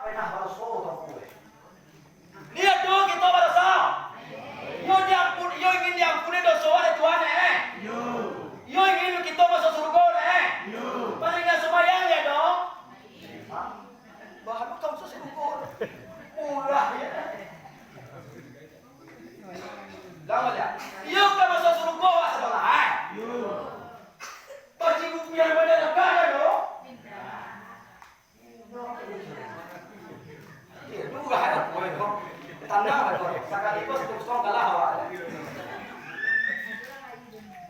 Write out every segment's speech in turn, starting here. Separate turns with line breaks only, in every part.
pernah harus foto kue. Lihat dong kita berasa. Yo ingin diampuni dosa oleh Tuhan Yo ingin kita masuk surga Paling nggak sembahyang ya dong. Bahan kamu masuk surga. Murah ya. Lama ya. Yo kan masuk surga saudara. Pasti bukti yang ada negara dong. Iya juga ada kue dong. Tandang ada kue. Sekaligus terus kalah awak.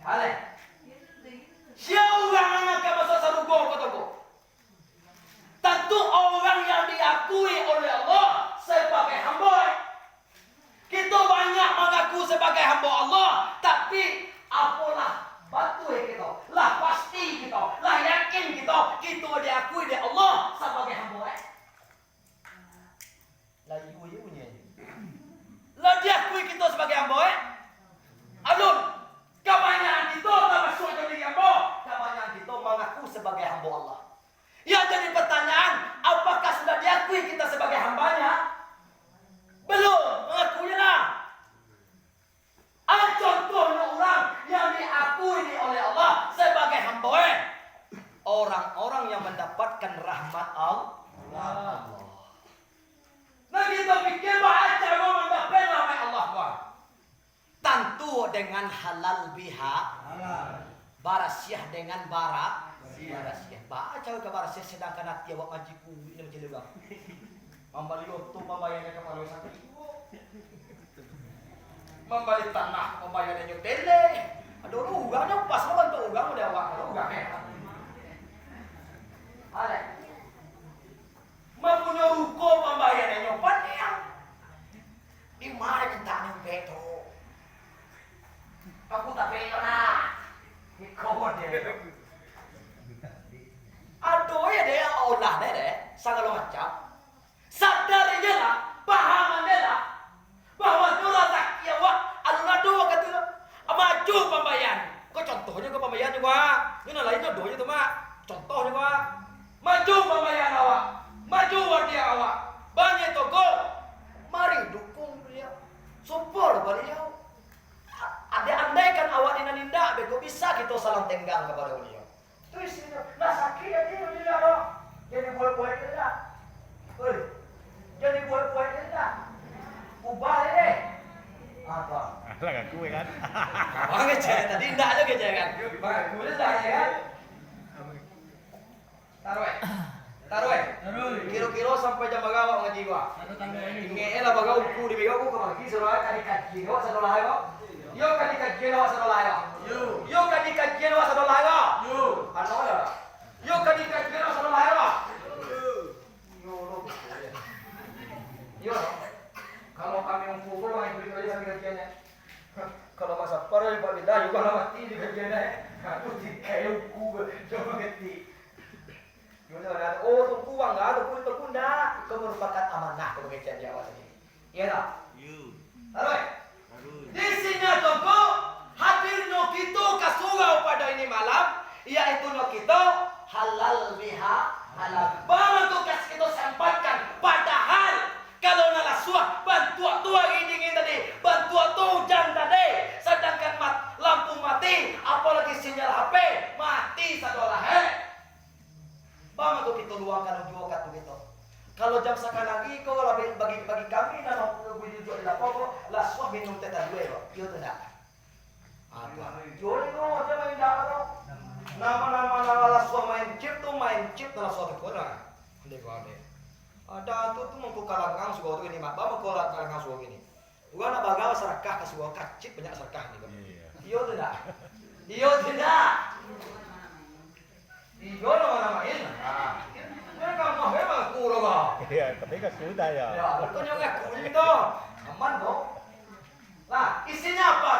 Ale. Siapa yang akan masuk surga kataku? Tentu orang yang diakui oleh Allah sebagai hamba. Kita banyak mengaku sebagai hamba Allah, tapi apalah batu kita, lah pasti kita, lah yakin kita diakui oleh Allah sebagai hamba. Lah ibu punya. Lah diakui kita sebagai hamba. Alun, kebanyakan kita tak masuk jadi hamba, kebanyakan kita mengaku sebagai hamba Allah. Ya jadi pertanyaan, apakah sudah diakui kita sebagai hambanya? Belum, mengakuinya lah. Contohnya orang yang diakui oleh Allah sebagai hamba. Orang-orang yang mendapatkan rahmat Allah. Nah kita pikir bahagia cara mendapatkan rahmat Allah. Tentu dengan halal biha. Barasiah dengan barasiah. Baca ke barasiah sedangkan hati awak ngaji kuwi ini macam juga. Membeli untung membayarnya kepada sakit. Membeli tanah membayarnya nyutele. Aduh ugangnya pas bantu ugang udah awak ugang Ale. Mempunyai ruko membayarnya nyopan ya. Di mana kita nyampe tu? Aku tak pengen lah. Kau dia. Aduh ya dia olah deh, segala macam. Sadar aja lah, paham aja lah, bahwa doa tak ya wak, aluna doa kata maju pembayaran. Kau contohnya kau pembayaran juga, ini lainnya doanya tu mak. Contohnya juga, maju pembayaran awak, maju wadia awak, banyak toko, mari dukung beliau, support beliau. Ada andaikan awak ninda, bego bisa kita salam tenggang kepada beliau. Tu isinya, nah sakit ya dia beliau, jadi boleh dia. Jadi buat-buat dia tak? Ubah deh. Apa?
Lah kan kue kan.
Abang kecil tadi tidak ada kecil kan? Bang kue dah ya kan? Taruh. Kilo-kilo sampai jam berapa ngaji gua? Ingat lah baga uku di bega uku kemana? Kisah kali kaji gua satu lah gua. Yo kali kaji gua satu lah gua. Yo kali kaji gua satu lah gua. Ano ya? Yo kali kaji gua satu lah gua. Yo, kalau kami yang pukul, kami beri aja sampai gajiannya. Kalau masa parah, Pak Bida, juga lah mati di gajiannya. Aku kayak uku, coba ganti. Gimana? Oh, tunggu uang nggak? Tunggu nggak? Kau merupakan amanah kalau gajian Jawa tadi. Iya tak? Taruh. Di sini tunggu hadirnya kita ke surau pada ini malam, yaitu kita halal biha halal. Bagaimana tugas kita sampaikan? Padahal kalau nala suah bantu tua ini tadi, bantu hujan tadi, sedangkan lampu mati, apalagi sinyal HP mati sadolah Bagaimana tuh kita luangkan juga kat begitu. Kalau jam sekarang lagi, kau bagi kami dan bagi juga tidak apa, lah suah minum teh dua loh, itu tidak. Jual itu macam main dah nama lah suah main chip dalam suatu kurang, deh. Ada tu mengko kalangan sugo tu ini mak, bawa mengko kalangan sugo ini. Gua nak bagawa serakah ke sugo kacip banyak serakah ni. Iyo tidak. Iyo nama main. Mereka mah memang kurang ah.
Iya, tapi kan sudah ya.
Ya, betul juga kuning tu. Aman tu. Lah, isinya apa?